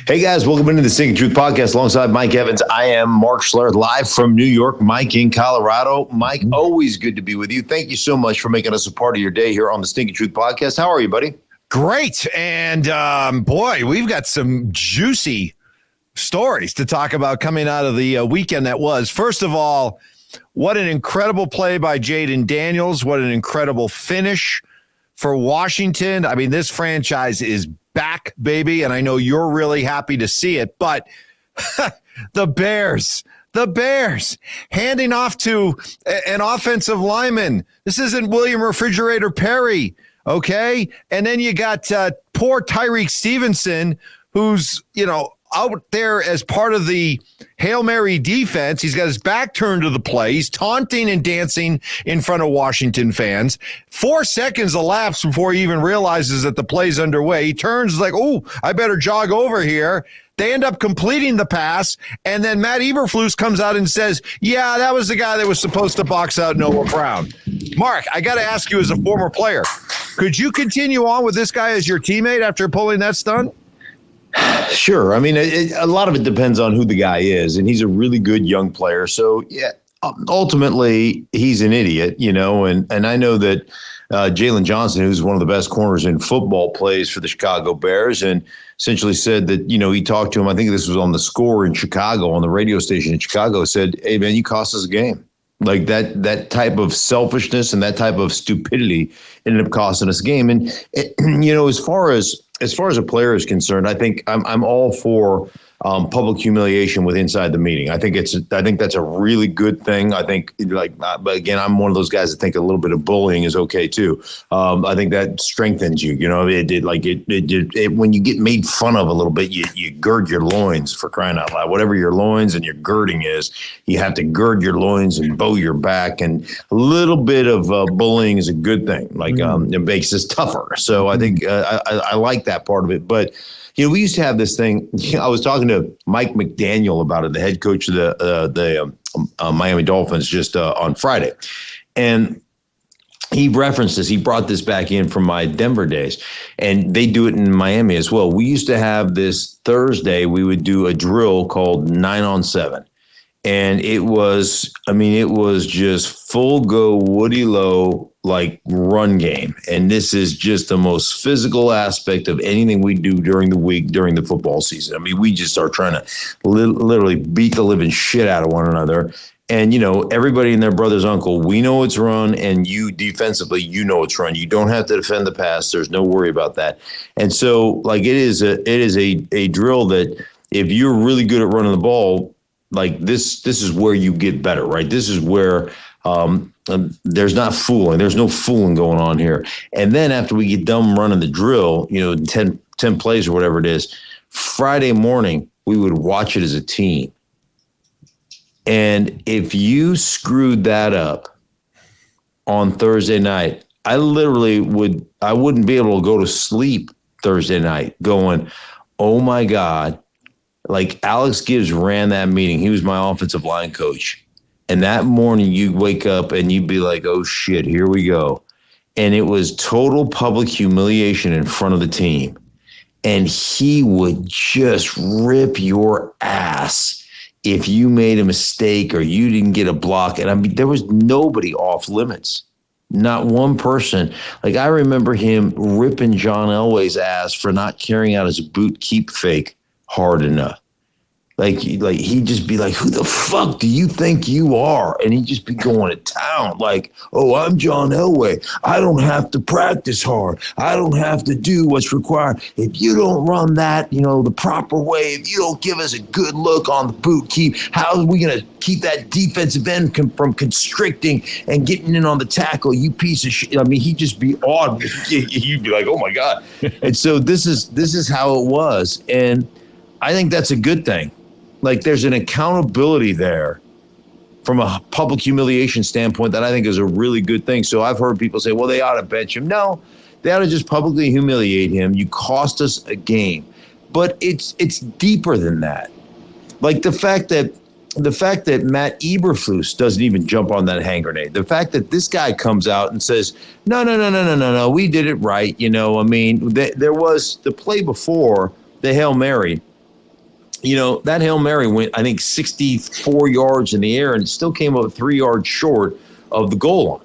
Hey guys, welcome into the Stinkin Truth Podcast alongside Mike Evans. I am Mark Schlereth, live from New York. Mike in Colorado. Mike, always good to be with you. Thank you so much for making us a part of your day here on the Stinkin Truth Podcast. How are you, buddy? Great. And boy, we've got some juicy stories to talk about coming out of the weekend that was. First of all, what an incredible play by Jaden Daniels. What an incredible finish for Washington. I mean, this franchise is back, baby, and I know you're really happy to see it, but the Bears handing off to an offensive lineman. This isn't William Refrigerator Perry, okay? And then you got poor Tyreek Stevenson, who's, out there as part of the Hail Mary defense. He's got his back turned to the play. He's taunting and dancing in front of Washington fans. 4 seconds elapse before he even realizes that the play's underway. He turns like, oh, I better jog over here. They end up completing the pass, and then Matt Eberflus comes out and says, yeah, that was the guy that was supposed to box out Noah Brown. Mark, I got to ask you as a former player, could you continue on with this guy as your teammate after pulling that stunt? Sure. I mean, a lot of it depends on who the guy is, and he's a really good young player. So, yeah, ultimately, he's an idiot, and I know that Jalen Johnson, who's one of the best corners in football, plays for the Chicago Bears, and essentially said that, he talked to him. I think this was on the Score in Chicago, on the radio station in Chicago, said, hey, man, you cost us a game. Like that type of selfishness and that type of stupidity ended up costing us a game. And, as far as a player is concerned, I think I'm all for public humiliation with inside the meeting. I think that's a really good thing. I think but again, I'm one of those guys that think a little bit of bullying is okay too. I think that strengthens you. When you get made fun of a little bit, you gird your loins, for crying out loud. Whatever your loins and your girding is, you have to gird your loins and bow your back. And a little bit of bullying is a good thing. It makes us tougher. So I think I like that part of it, but. We used to have this thing. I was talking to Mike McDaniel about it, the head coach of the Miami Dolphins, just on Friday. And he referenced this. He brought this back in from my Denver days. And they do it in Miami as well. We used to have this Thursday. We would do a drill called 9-on-7. And it was just full go Woody Lowe, like run game. And this is just the most physical aspect of anything we do during the week, during the football season. I mean, we just are trying to literally beat the living shit out of one another. And, everybody and their brother's uncle, we know it's run, and you defensively, it's run. You don't have to defend the pass. There's no worry about that. And so, it is a drill that if you're really good at running the ball, this is where you get better, right? This is where there's not fooling. There's no fooling going on here. And then after we get done running the drill, 10 plays or whatever it is, Friday morning, we would watch it as a team. And if you screwed that up on Thursday night, I wouldn't be able to go to sleep Thursday night going, oh my God. Alex Gibbs ran that meeting. He was my offensive line coach. And that morning you'd wake up and you'd be like, oh shit, here we go. And it was total public humiliation in front of the team. And he would just rip your ass if you made a mistake or you didn't get a block. And there was nobody off limits. Not one person. I remember him ripping John Elway's ass for not carrying out his boot keep fake hard enough. He'd just be like, who the fuck do you think you are? And he'd just be going to town oh, I'm John Elway. I don't have to practice hard. I don't have to do what's required. If you don't run that, the proper way, if you don't give us a good look on the boot keep, how are we going to keep that defensive end from constricting and getting in on the tackle, you piece of shit? I mean, he'd just be awed. You'd be like, oh my God. And so this is how it was. And I think that's a good thing. There's an accountability there from a public humiliation standpoint that I think is a really good thing. So I've heard people say, well, they ought to bench him. No, they ought to just publicly humiliate him. You cost us a game. But it's deeper than that. The fact that Matt Eberflus doesn't even jump on that hand grenade. The fact that this guy comes out and says, no, we did it right. There was the play before the Hail Mary. that Hail Mary went, I think, 64 yards in the air and still came up 3 yards short of the goal line.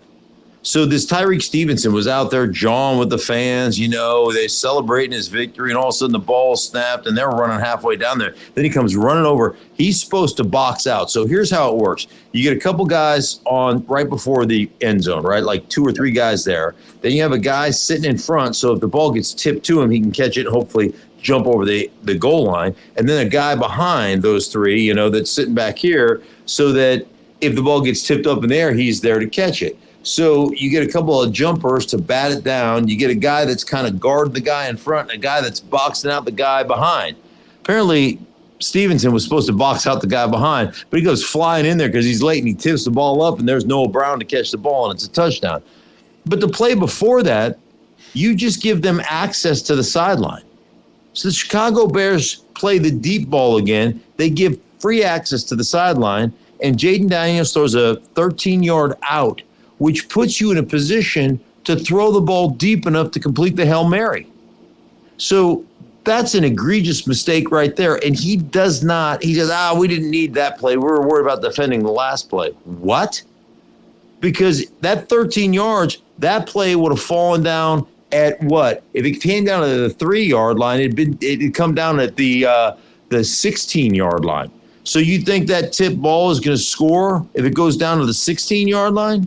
So this Tyreek Stevenson was out there jawing with the fans, they celebrating his victory, and all of a sudden the ball snapped and they're running halfway down there. Then he comes running over. He's supposed to box out. So here's how it works. You get a couple guys on right before the end zone, right? Like 2 or 3 guys there. Then you have a guy sitting in front. So if the ball gets tipped to him, he can catch it and hopefully jump over the goal line. And then a guy behind those 3, that's sitting back here, so that if the ball gets tipped up in the air, he's there to catch it. So you get a couple of jumpers to bat it down. You get a guy that's kind of guarding the guy in front and a guy that's boxing out the guy behind. Apparently, Stevenson was supposed to box out the guy behind, but he goes flying in there because he's late and he tips the ball up and there's Noah Brown to catch the ball and it's a touchdown. But the play before that, you just give them access to the sideline. So the Chicago Bears play the deep ball again. They give free access to the sideline, and Jaden Daniels throws a 13-yard out, which puts you in a position to throw the ball deep enough to complete the Hail Mary. So that's an egregious mistake right there. And he says, we didn't need that play. We were worried about defending the last play. What? Because that 13 yards, that play would have fallen down at what? If it came down to the 3-yard line, it'd come down at the 16-yard line. So you think that tip ball is going to score if it goes down to the 16-yard line?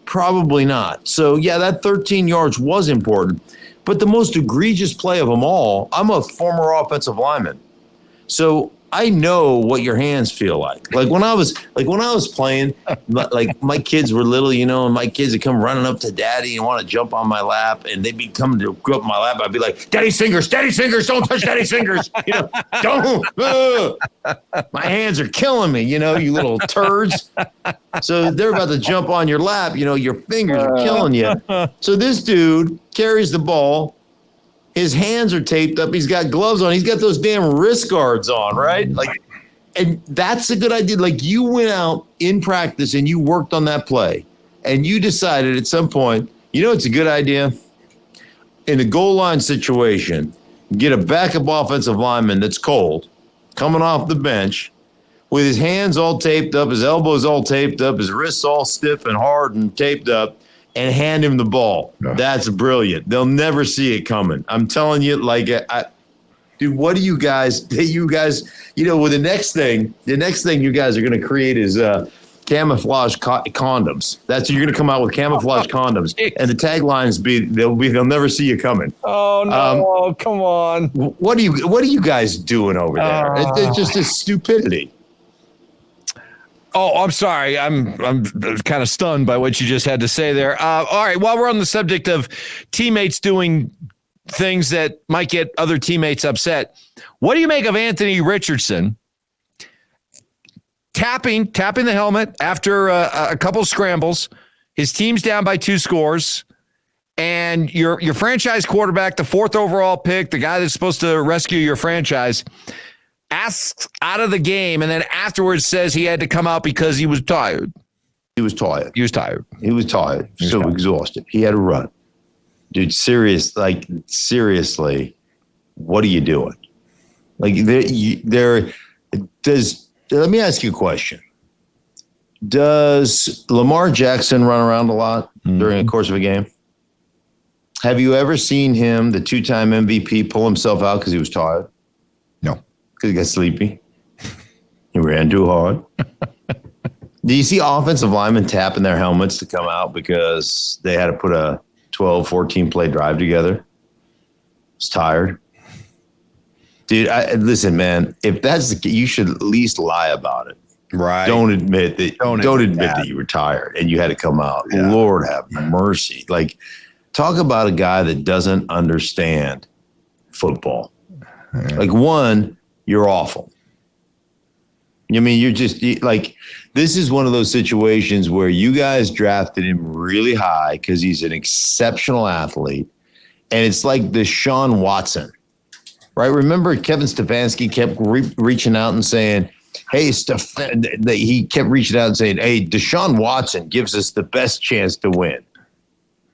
Probably not. So, yeah, that 13 yards was important. But the most egregious play of them all, I'm a former offensive lineman. So I know what your hands feel like. Like when I was playing, like my kids were little, and my kids would come running up to daddy and want to jump on my lap, and they'd be coming to go up my lap. I'd be like, Daddy's fingers, don't touch Daddy's fingers. Don't. My hands are killing me, you little turds. So they're about to jump on your lap, your fingers are killing you. So this dude carries the ball. His hands are taped up. He's got gloves on. He's got those damn wrist guards on, right? And that's a good idea. Like, you went out in practice and you worked on that play, and you decided at some point, it's a good idea in a goal line situation, get a backup offensive lineman that's cold, coming off the bench, with his hands all taped up, his elbows all taped up, his wrists all stiff and hard and taped up, and hand him the ball. No. That's brilliant. They'll never see it coming. I'm telling you, dude, what do you guys, with the next thing you guys are going to create is camouflage condoms. That's you're going to come out with camouflage condoms, and the taglines they'll never see you coming. Oh no! Come on. What are you guys doing over there? It's just a stupidity. Oh, I'm sorry. I'm kind of stunned by what you just had to say there. All right. While we're on the subject of teammates doing things that might get other teammates upset, what do you make of Anthony Richardson tapping the helmet after a couple scrambles? His team's down by 2 scores, and your franchise quarterback, the 4th overall pick, the guy that's supposed to rescue your franchise, asks out of the game, and then afterwards says he had to come out because he was tired. He was tired. So exhausted. He had to run. Dude, seriously, what are you doing? Let me ask you a question. Does Lamar Jackson run around a lot during the course of a game? Have you ever seen him, the 2-time MVP, pull himself out because he was tired? No. Because he got sleepy. He ran too hard. Do you see offensive linemen tapping their helmets to come out because they had to put a 12, 14 play drive together? It's tired. Dude, listen, man, if that's the case, you should at least lie about it. Right. Don't admit that you were tired and you had to come out. Yeah. Lord have mercy. Like, talk about a guy that doesn't understand football. Like, one, you're awful. I mean, this is one of those situations where you guys drafted him really high because he's an exceptional athlete. And it's like Deshaun Watson, right? Remember Kevin Stefanski kept reaching out and saying, hey, he kept reaching out and saying, hey, Deshaun Watson gives us the best chance to win.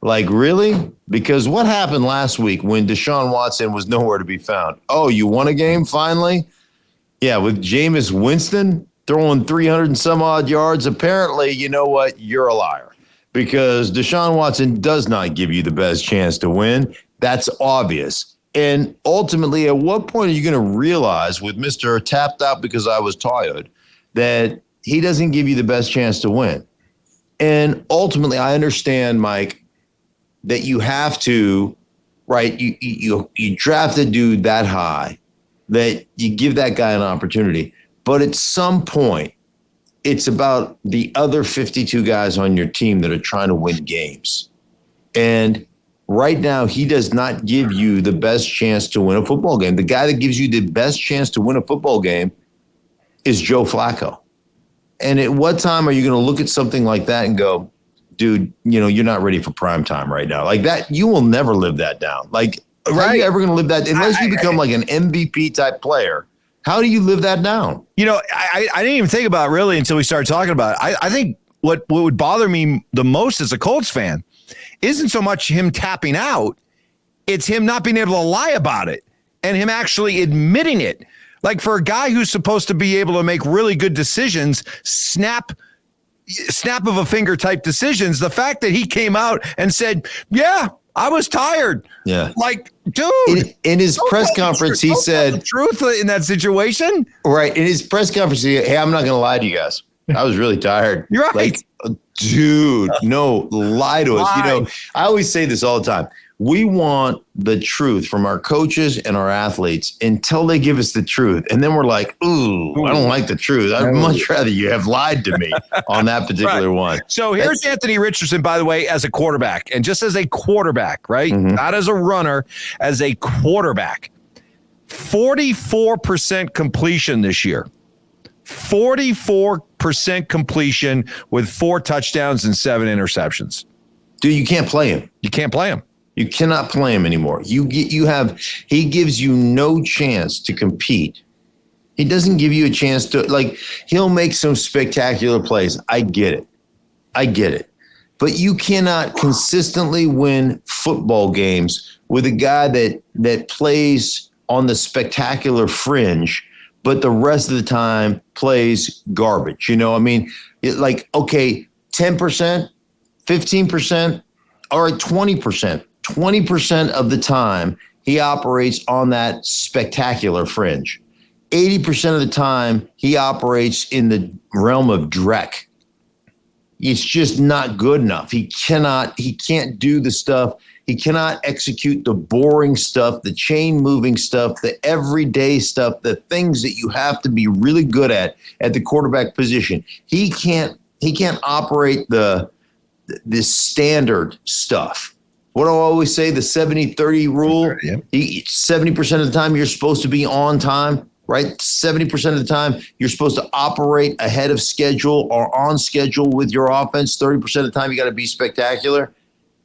Like, really? Because what happened last week when Deshaun Watson was nowhere to be found? Oh, you won a game finally? Yeah, with Jameis Winston throwing 300 and some odd yards, apparently, you know what? You're a liar because Deshaun Watson does not give you the best chance to win. That's obvious. And ultimately, at what point are you going to realize with Mr. Tapped Out because I was tired that he doesn't give you the best chance to win? And ultimately, I understand, Mike, that you have to, right? You draft a dude that high that you give that guy an opportunity. But at some point, it's about the other 52 guys on your team that are trying to win games. And right now, he does not give you the best chance to win a football game. The guy that gives you the best chance to win a football game is Joe Flacco. And at what time are you going to look at something like that and go, dude, you're not ready for prime time right now? Like that, you will never live that down. Like, how are you ever going to live that unless you become like an MVP type player? How do you live that down? I didn't even think about it really until we started talking about it. I think what would bother me the most as a Colts fan isn't so much him tapping out. It's him not being able to lie about it and him actually admitting it. Like for a guy who's supposed to be able to make really good decisions, snap of a finger type decisions, the fact that he came out and said, yeah, I was tired. Yeah. Like, dude. In his press conference, he said the truth in that situation. Right. In his press conference, he said, hey, I'm not going to lie to you guys. I was really tired. You're right. Like, dude, no, lie to us. I always say this all the time. We want the truth from our coaches and our athletes until they give us the truth. And then we're like, ooh, I don't like the truth. I'd much rather you have lied to me on that particular one. So here's Anthony Richardson, by the way, as a quarterback. And just as a quarterback, right? Mm-hmm. Not as a runner, as a quarterback. 44% completion this year. 44% completion with 4 touchdowns and 7 interceptions. Dude, you can't play him. You can't play him. You cannot play him anymore. He gives you no chance to compete. He doesn't give you a chance to, like, he'll make some spectacular plays. I get it. But you cannot consistently win football games with a guy that plays on the spectacular fringe, but the rest of the time plays garbage. Okay, 10%, 15%, or 20%. 20% of the time, he operates on that spectacular fringe. 80% of the time, he operates in the realm of dreck. It's just not good enough. He can't do the stuff. He cannot execute the boring stuff, the chain moving stuff, the everyday stuff, the things that you have to be really good at the quarterback position. He can't operate the standard stuff. What do I always say? The 70-30 rule. Yeah. 70% of the time you're supposed to be on time, right? 70% of the time you're supposed to operate ahead of schedule or on schedule with your offense. 30% of the time you got to be spectacular.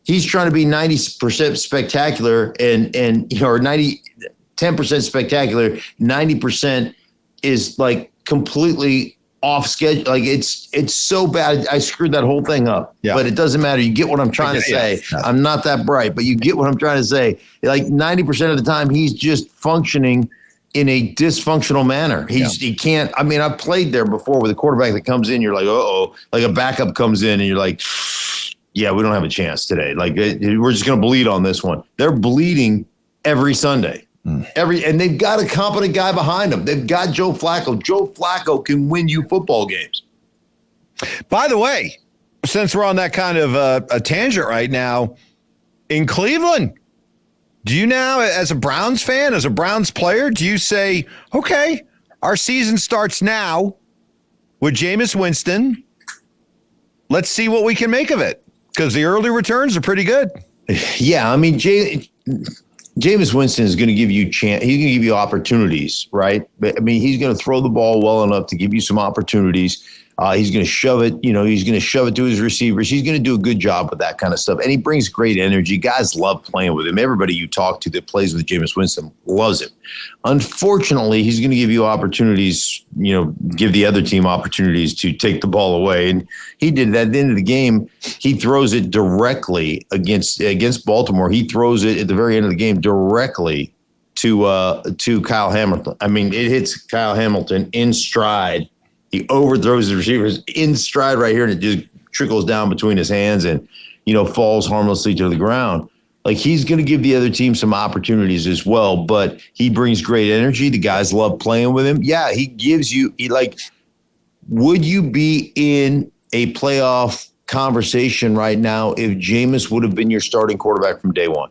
He's trying to be 90% spectacular and 10% spectacular. 90% is like completely off schedule. Like it's so bad. I screwed that whole thing up, but it doesn't matter. You get what I'm trying to say. Yeah. I'm not that bright, but you get what I'm trying to say. Like 90% of the time he's just functioning in a dysfunctional manner. He can't, I've played there before with a quarterback that comes in, you're like, uh-oh, like a backup comes in and you're like, yeah, we don't have a chance today. Like we're just going to bleed on this one. They're bleeding every Sunday. And they've got a competent guy behind them. They've got Joe Flacco. Joe Flacco can win you football games. By the way, since we're on that kind of a tangent right now, in Cleveland, do you now, as a Browns fan, as a Browns player, do you say, okay, our season starts now with Jameis Winston. Let's see what we can make of it, because the early returns are pretty good. Yeah, Jameis Winston is going to give you he's going to give you opportunities, right? But he's going to throw the ball well enough to give you some opportunities. He's going to shove it, he's going to shove it to his receivers. He's going to do a good job with that kind of stuff. And he brings great energy. Guys love playing with him. Everybody you talk to that plays with Jameis Winston loves him. Unfortunately, he's going to give you opportunities, give the other team opportunities to take the ball away. And he did that at the end of the game. He throws it directly against Baltimore. He throws it at the very end of the game directly to Kyle Hamilton. I mean, it hits Kyle Hamilton in stride. He overthrows the receivers in stride right here, and it just trickles down between his hands and, falls harmlessly to the ground. Like, he's going to give the other team some opportunities as well, but he brings great energy. The guys love playing with him. Yeah, he gives you would you be in a playoff conversation right now if Jameis would have been your starting quarterback from day one?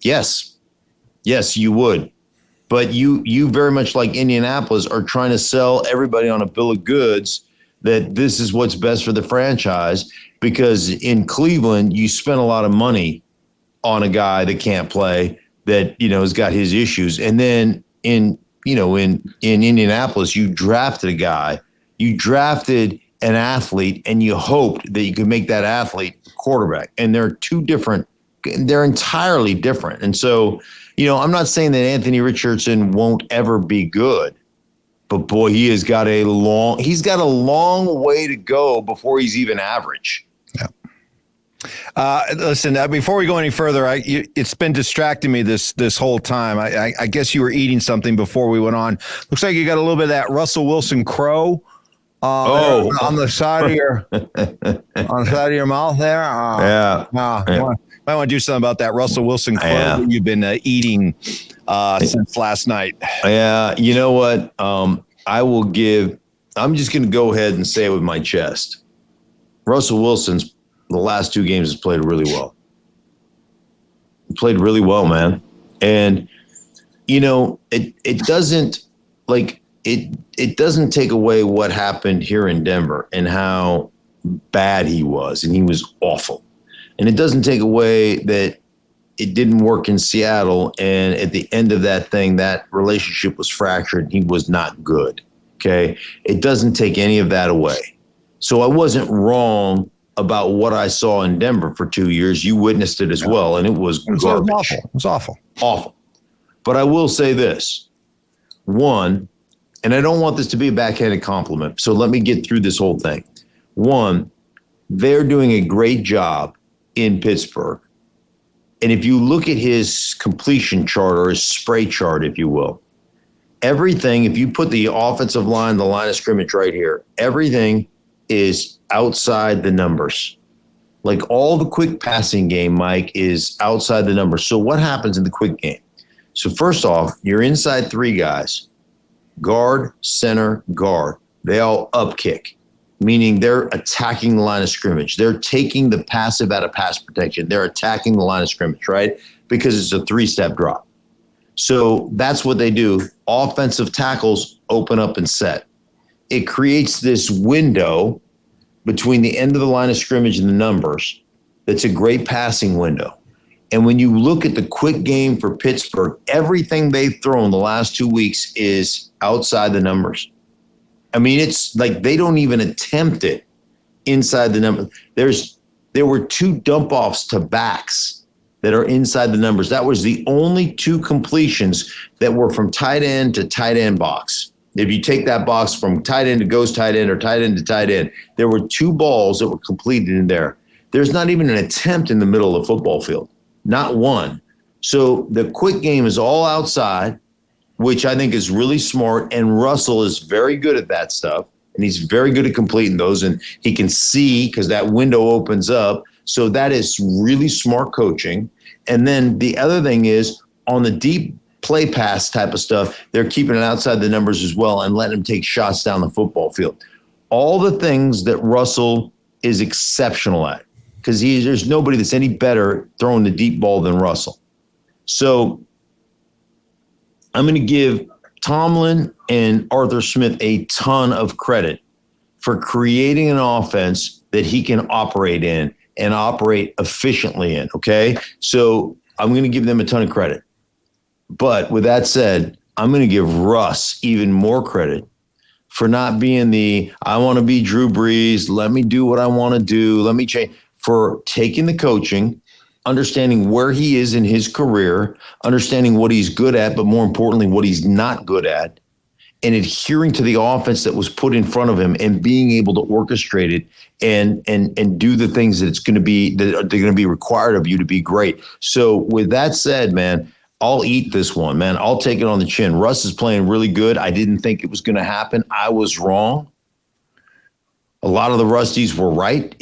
Yes. Yes, you would. But you very much like Indianapolis are trying to sell everybody on a bill of goods that this is what's best for the franchise, because in Cleveland, you spent a lot of money on a guy that can't play, that, has got his issues. And then in Indianapolis, you drafted a guy, you drafted an athlete, and you hoped that you could make that athlete quarterback. And they're they're entirely different. And so, I'm not saying that Anthony Richardson won't ever be good, but boy, he's got a long way to go before he's even average. Listen, before we go any further, it's been distracting me this whole time. I guess you were eating something before we went on. Looks like you got a little bit of that Russell Wilson crow on the side of your mouth there. Yeah. Might want to do something about that Russell Wilson crow that you've been eating since last night. Yeah, you know what? I'm just going to go ahead and say it with my chest. Russell Wilson's the last two games has played really well. He played really well, man. And, it doesn't it doesn't take away what happened here in Denver and how bad he was. And he was awful. And it doesn't take away that it didn't work in Seattle. And at the end of that thing, that relationship was fractured. He was not good. Okay. It doesn't take any of that away. So I wasn't wrong about what I saw in Denver for 2 years. You witnessed it as well. And it was garbage. Awful. It was awful. Awful. But I will say this. One, and I don't want this to be a backhanded compliment, so let me get through this whole thing. One, they're doing a great job in Pittsburgh. And if you look at his completion chart, or his spray chart, if you will, everything, if you put the offensive line, the line of scrimmage right here, everything is outside the numbers. Like, all the quick passing game, Mike, is outside the numbers. So what happens in the quick game? So first off, you're inside three guys, guard, center, guard. They all up kick, meaning they're attacking the line of scrimmage. They're taking the passive out of pass protection. They're attacking the line of scrimmage, right? Because it's a three-step drop. So that's what they do. Offensive tackles open up and set. It creates this window between the end of the line of scrimmage and the numbers that's a great passing window. And when you look at the quick game for Pittsburgh, everything they've thrown the last 2 weeks is outside the numbers. I mean, it's like they don't even attempt it inside the number. There were two dump offs to backs that are inside the numbers. That was the only two completions that were from tight end to tight end box. If you take that box from tight end to goes tight end or tight end to tight end, there were two balls that were completed in there. There's not even an attempt in the middle of the football field. Not one. So the quick game is all outside, which I think is really smart. And Russell is very good at that stuff. And he's very good at completing those. And he can see because that window opens up. So that is really smart coaching. And then the other thing is on the deep play pass type of stuff, they're keeping it outside the numbers as well and letting him take shots down the football field. All the things that Russell is exceptional at, because there's nobody that's any better throwing the deep ball than Russell. So I'm going to give Tomlin and Arthur Smith a ton of credit for creating an offense that he can operate in and operate efficiently in, okay? So I'm going to give them a ton of credit. But with that said, I'm going to give Russ even more credit for not being I want to be Drew Brees, let me do what I want to do, let me change, for taking the coaching, understanding where he is in his career, understanding what he's good at, but more importantly, what he's not good at, and adhering to the offense that was put in front of him and being able to orchestrate it and do the things that they're going to be required of you to be great. So with that said, man, I'll eat this one, man. I'll take it on the chin. Russ is playing really good. I didn't think it was going to happen. I was wrong. A lot of the Rusties were right.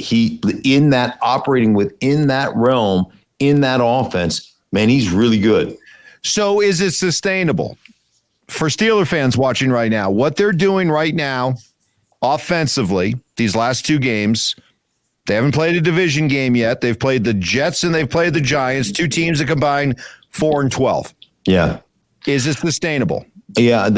Operating within that realm, in that offense, man, he's really good. So is it sustainable for Steeler fans watching right now? What they're doing right now offensively, these last two games, they haven't played a division game yet. They've played the Jets and they've played the Giants, two teams that combine 4-12. Yeah. Is it sustainable? Yeah,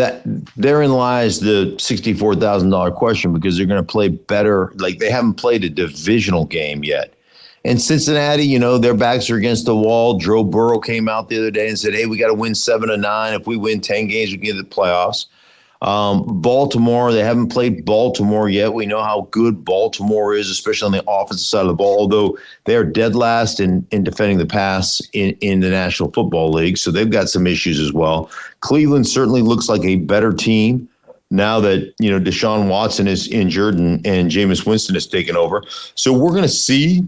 therein lies the $64,000 question, because they're going to play better. Like, they haven't played a divisional game yet. And Cincinnati, their backs are against the wall. Joe Burrow came out the other day and said, hey, we got to win 7-9. If we win 10 games, we can get to the playoffs. Baltimore, they haven't played Baltimore yet. We know how good Baltimore is, especially on the offensive side of the ball, although they're dead last in defending the pass in the National Football League. So they've got some issues as well. Cleveland certainly looks like a better team now that, Deshaun Watson is injured and Jameis Winston has taken over. So we're going to see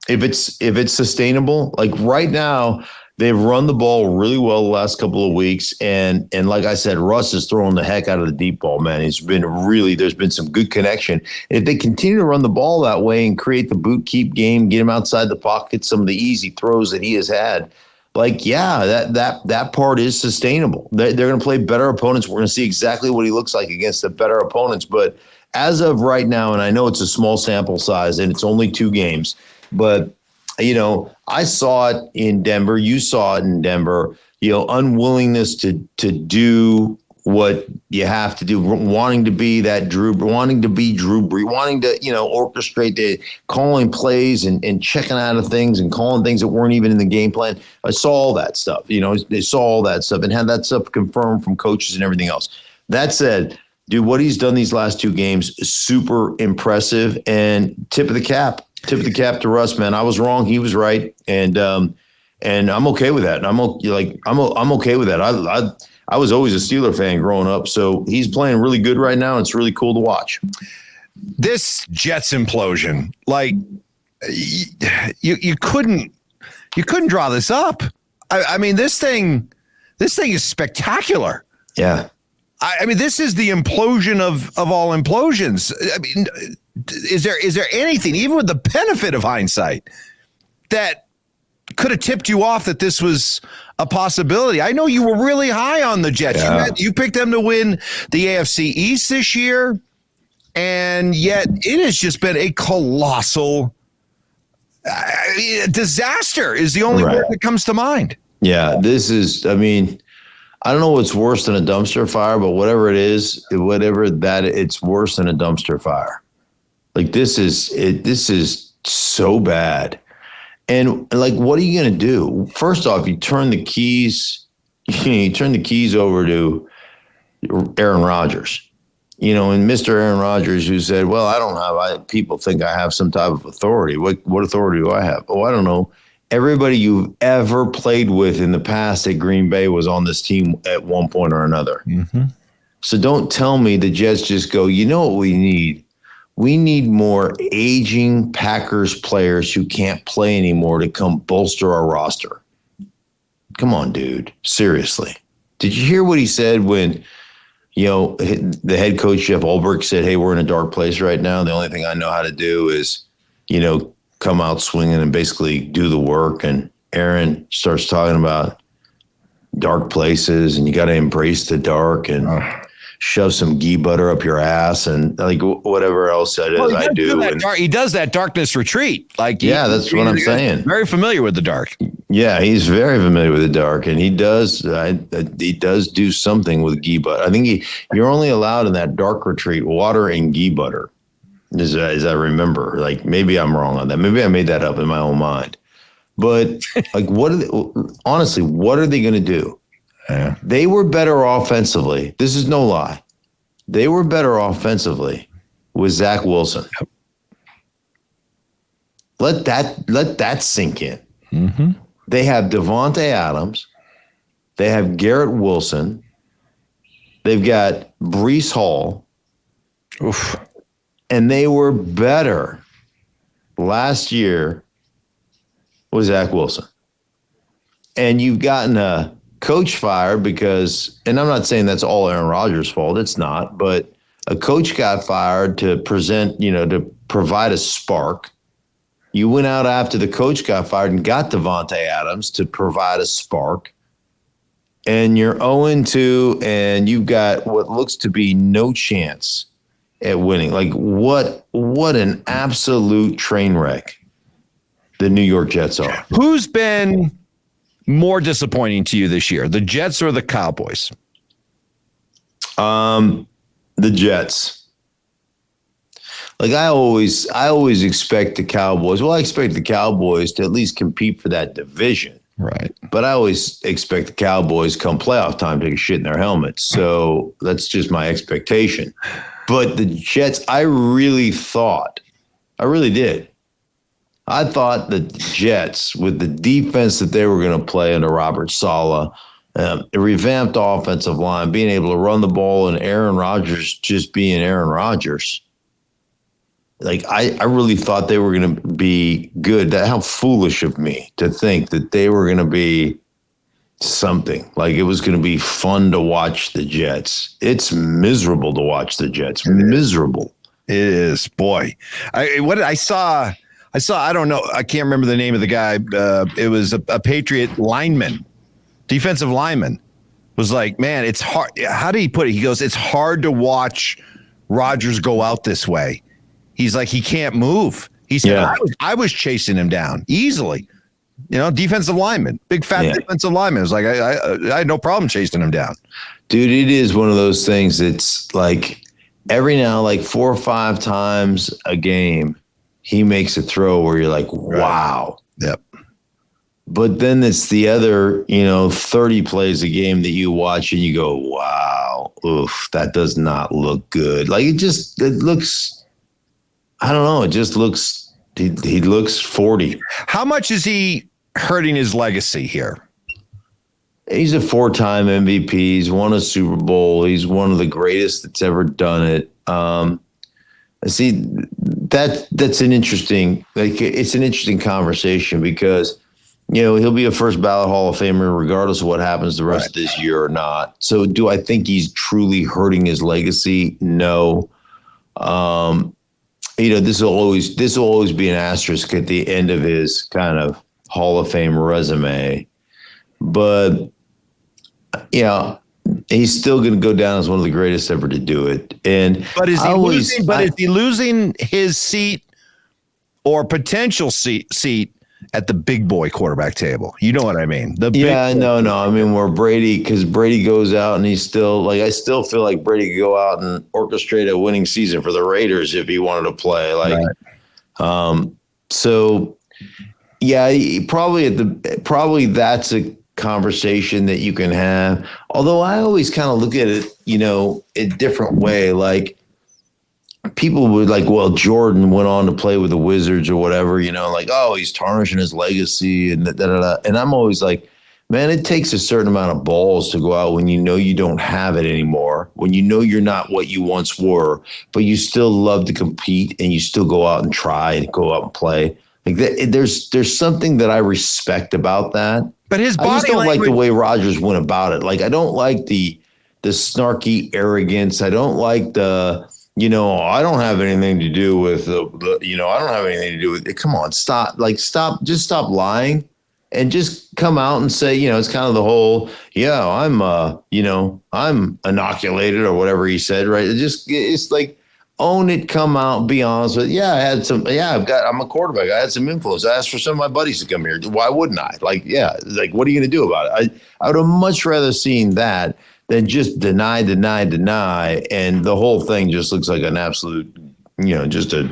if it's sustainable. Like right now, they've run the ball really well the last couple of weeks. And like I said, Russ is throwing the heck out of the deep ball, man. There's been some good connection. And if they continue to run the ball that way and create the boot keep game, get him outside the pocket, some of the easy throws that he has had, that part is sustainable. They're going to play better opponents. We're going to see exactly what he looks like against the better opponents. But as of right now, and I know it's a small sample size and it's only 2 games, but I saw it in Denver. You saw it in Denver. Unwillingness to do what you have to do, wanting to be Drew Brees, wanting to orchestrate the calling plays and checking out of things and calling things that weren't even in the game plan. I saw all that stuff. They saw all that stuff and had that stuff confirmed from coaches and everything else. That said, dude, what he's done these last 2 games is super impressive, and tip of the cap to Russ, man. I was wrong. He was right. And I'm okay with that. I'm okay with that. I was always a Steeler fan growing up. So he's playing really good right now. It's really cool to watch. This Jets implosion, you couldn't draw this up. I mean, this thing is spectacular. Yeah. I mean, this is the implosion of all implosions. I mean, is there anything, even with the benefit of hindsight, that could have tipped you off that this was a possibility? I know you were really high on the Jets. Yeah. You picked them to win the AFC East this year, and yet it has just been a colossal disaster is the only word that comes to mind. Yeah, this is, I don't know what's worse than a dumpster fire, but whatever it is, it's worse than a dumpster fire. Like this is so bad. And what are you going to do? First off, you turn the keys over to Aaron Rodgers, and Mr. Aaron Rodgers, who said, well, people think I have some type of authority. What authority do I have? Oh, I don't know. Everybody you've ever played with in the past at Green Bay was on this team at one point or another. Mm-hmm. So don't tell me the Jets just go, you know what we need? We need more aging Packers players who can't play anymore to come bolster our roster. Come on, dude. Seriously. Did you hear what he said when, the head coach, Jeff Ulbrich, said, hey, we're in a dark place right now. The only thing I know how to do is, come out swinging and basically do the work. And Aaron starts talking about dark places and you got to embrace the dark and shove some ghee butter up your ass and whatever else that is I do. He does that darkness retreat. That's what I'm saying. Very familiar with the dark. Yeah, he's very familiar with the dark, and he does do something with ghee butter. I think you're only allowed in that dark retreat water and ghee butter. As I remember, maybe I'm wrong on that. Maybe I made that up in my own mind. But what are they going to do? Yeah. They were better offensively. This is no lie. They were better offensively with Zach Wilson. Let that sink in. Mm-hmm. They have Devontae Adams. They have Garrett Wilson. They've got Breece Hall. Oof. And they were better last year with Zach Wilson. And you've gotten a coach fired because, and I'm not saying that's all Aaron Rodgers' fault. It's not, but a coach got fired to to provide a spark. You went out after the coach got fired and got Devontae Adams to provide a spark. And you're 0-2, and you've got what looks to be no chance at winning. Like, what an absolute train wreck the New York Jets are. Who's been more disappointing to you this year, the Jets or the Cowboys? The Jets. Like, I always expect the Cowboys. Well, I expect the Cowboys to at least compete for that division. Right. But I always expect the Cowboys come playoff time to take a shit in their helmets. So that's just my expectation. But the Jets, I really did. I thought the Jets, with the defense that they were going to play under Robert Saleh, a revamped offensive line, being able to run the ball, and Aaron Rodgers just being Aaron Rodgers. Like, I really thought they were going to be good. How foolish of me to think that they were going to be something. Like, it was going to be fun to watch the Jets. It's miserable to watch the Jets. Miserable. It is. Boy. I saw, I don't know. I can't remember the name of the guy. It was a Patriot lineman, defensive lineman. Was like, man, it's hard. How did he put it? He goes, it's hard to watch Rodgers go out this way. He's like, he can't move. He said, yeah. I was chasing him down easily. Defensive lineman, big fat defensive lineman. It was like, I had no problem chasing him down. Dude, it is one of those things that's like every now, like 4 or 5 times a game, he makes a throw where you're like, wow. Yep. But then it's the other, 30 plays a game that you watch and you go, wow, oof, that does not look good. Like, it looks, I don't know. It just looks, he looks 40. How much is he hurting his legacy here? He's a 4-time MVP. He's won a Super Bowl. He's one of the greatest that's ever done it. See, that's an interesting, it's an interesting conversation because, he'll be a first ballot Hall of Famer regardless of what happens the rest of this year or not. So do I think he's truly hurting his legacy? No. This will always be an asterisk at the end of his kind of Hall of Fame resume. But, he's still going to go down as one of the greatest ever to do it. But is he losing his seat or potential seat at the big boy quarterback table? You know what I mean? No. I mean, where because Brady goes out and he's still I still feel like Brady could go out and orchestrate a winning season for the Raiders if he wanted to play. So yeah, probably that's a conversation that you can have. Although I always kind of look at it, a different way. Like, people would like, well, Jordan went on to play with the Wizards or whatever, oh, he's tarnishing his legacy and da-da-da. And I'm always like, man, it takes a certain amount of balls to go out when you don't have it anymore, when you're not what you once were, but you still love to compete and you still go out and try and go out and play. Like, there's something that I respect about that. But his body I just don't like the way Rodgers went about it. Like, I don't like the snarky arrogance. I don't like the, I don't have anything to do with I don't have anything to do with it. Come on, stop. Just stop lying and just come out and say, it's kind of the whole, I'm inoculated or whatever he said, right? It's like, own it, come out, be honest with it. I'm a quarterback. I had some influence. I asked for some of my buddies to come here. Why wouldn't I? What are you going to do about it? I would have much rather seen that than just deny. And the whole thing just looks like an absolute, just a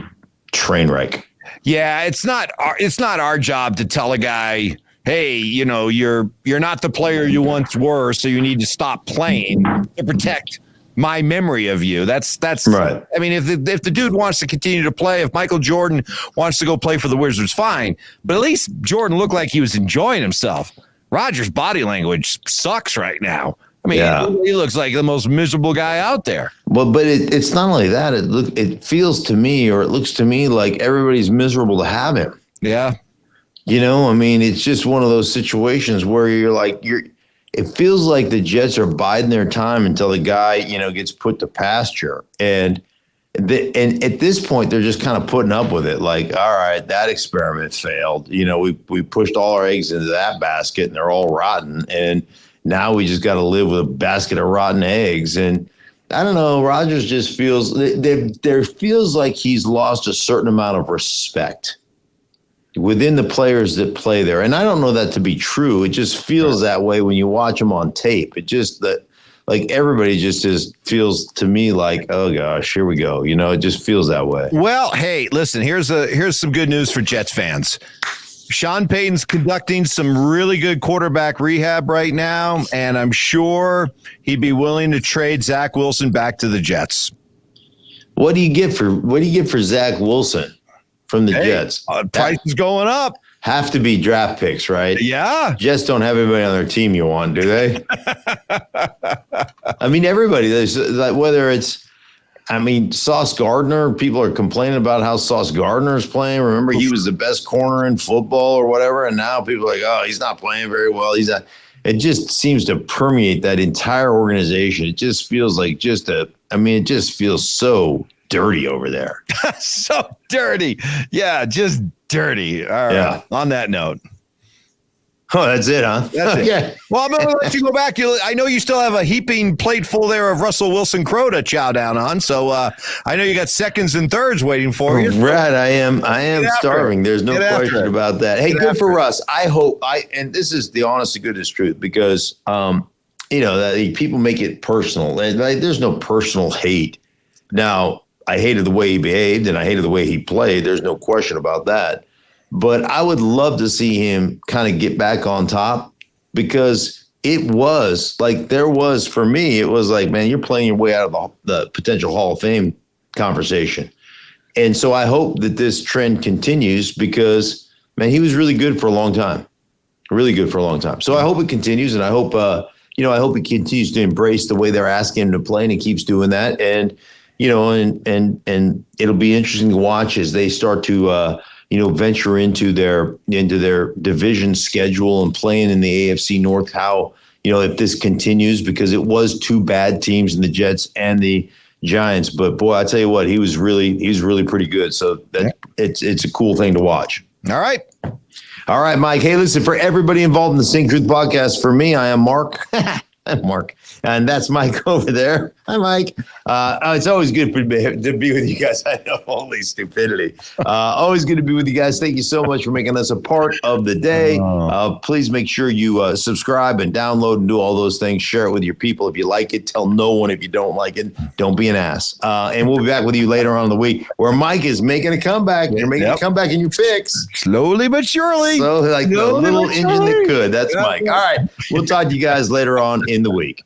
train wreck. Yeah. It's not our job to tell a guy, hey, you're not the player you once were, so you need to stop playing to protect my memory of you. That's right. I mean, if the dude wants to continue to play, if Michael Jordan wants to go play for the Wizards, fine. But at least Jordan looked like he was enjoying himself. Rodgers' body language sucks right now. I mean, he looks like the most miserable guy out there. Well, but it's not only that. It feels to me, or it looks to me like everybody's miserable to have him. Yeah. I mean, it's just one of those situations where you're like, it feels like the Jets are biding their time until the guy, gets put to pasture. And at this point, they're just kind of putting up with it. Like, all right, that experiment failed. We pushed all our eggs into that basket and they're all rotten. And now we just got to live with a basket of rotten eggs. And I don't know, Rodgers just there feels like he's lost a certain amount of respect within the players that play there. And I don't know that to be true. It just feels that way when you watch them on tape. It just like everybody just feels to me like, oh gosh, here we go. It just feels that way. Well, hey, listen, here's some good news for Jets fans. Sean Payton's conducting some really good quarterback rehab right now, and I'm sure he'd be willing to trade Zach Wilson back to the Jets. What do you get for Zach Wilson from the Jets? Price is going up. Have to be draft picks, right? Yeah. Jets don't have anybody on their team you want, do they? I mean, everybody. There's like whether it's, Sauce Gardner. People are complaining about how Sauce Gardner is playing. Remember, he was the best corner in football or whatever, and now people are like, oh, he's not playing very well. He's not. It just seems to permeate that entire organization. It just feels like it just feels so dirty over there. So dirty. Yeah, just dirty. All right. Yeah. On that note. Oh, that's it, huh? That's it. Yeah. Well, I'm going to let you go back. I know you still have a heaping plate full there of Russell Wilson Crowe to chow down on. So I know you got seconds and thirds waiting for you. Right. I am starving. There's no question about that. Hey, good for Russ. I hope and this is the honest to goodness truth because, people make it personal. There's no personal hate. Now, I hated the way he behaved and I hated the way he played. There's no question about that. But I would love to see him kind of get back on top because it was like for me, it was like, man, you're playing your way out of the potential Hall of Fame conversation. And so I hope that this trend continues because, man, he was really good for a long time. Really good for a long time. So I hope it continues and I hope he continues to embrace the way they're asking him to play and he keeps doing that. And, and it'll be interesting to watch as they start to, venture into their division schedule and playing in the AFC North, how, if this continues, because it was two bad teams in the Jets and the Giants. But boy, I tell you what, he was really pretty good. So it's a cool thing to watch. All right, Mike. Hey, listen, for everybody involved in the Sink Truth podcast, for me, I am Mark. I'm Mark. And that's Mike over there. Hi, Mike. It's always good to be with you guys. I know, holy stupidity. Always good to be with you guys. Thank you so much for making us a part of the day. Please make sure you subscribe and download and do all those things. Share it with your people if you like it. Tell no one if you don't like it. Don't be an ass. And we'll be back with you later on in the week where Mike is making a comeback. You're making a comeback in your picks. Slowly but surely. So like the little engine that could. That's Mike. All right. We'll talk to you guys later on in the week.